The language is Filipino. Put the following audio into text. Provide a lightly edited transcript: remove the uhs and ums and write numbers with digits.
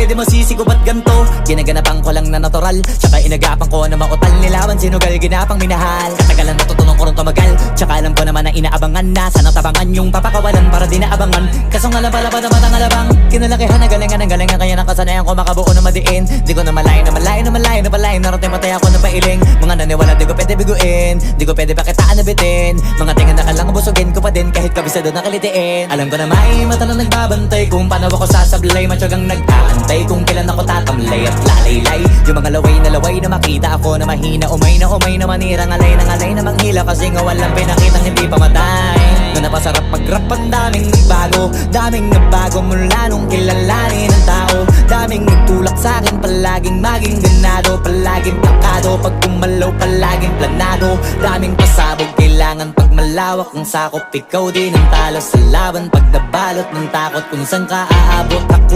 pwede mo sisigo ba't ganto? Ginaganapan ko lang na natural, tsaka inagapan ko na mautal. Nilawan sinugal, ginapang minahal. Katagalan natutunan ko rin tumagal, tsaka alam ko naman na inaabangan na sanang tabangan yung papakawalan para di naabangan. Kaso nga lang pala pa naman ang alabang kinalakihan na galingan ng galingan, kaya nakasanayan ko makabuo na madiin. Di ko na malayo na malayo na malayo na palayo, narating patay ako na pailing. Mga naniwala di ko pwede biguin, di ko pwede pakitaan na bitin. Mga tingan na kalang busugin ko pa din kahit kabisado na kalitiin. Alam ko na may mata na nagbabantay kung paano ako sasablay, matyagang nag-aantay kung kailan ako tatamlay at lalaylay. Yung mga laway na makita ako na mahina, umay na manira, ngalay na manghila, kasi nga walang pinakitang hindi pamatay. Na napasarap mag-rap, ang daming nagbago mula nung kilalanin ang tao. Daming nagtulak sa'kin, palaging maging ganado, palaging plakado, pag kumalaw palaging planado. Daming pasabog, kailangan pag malawak ang sakop, ikaw din ang talo sa laban. Pag nabalot ng takot kung saan ka aabot, ako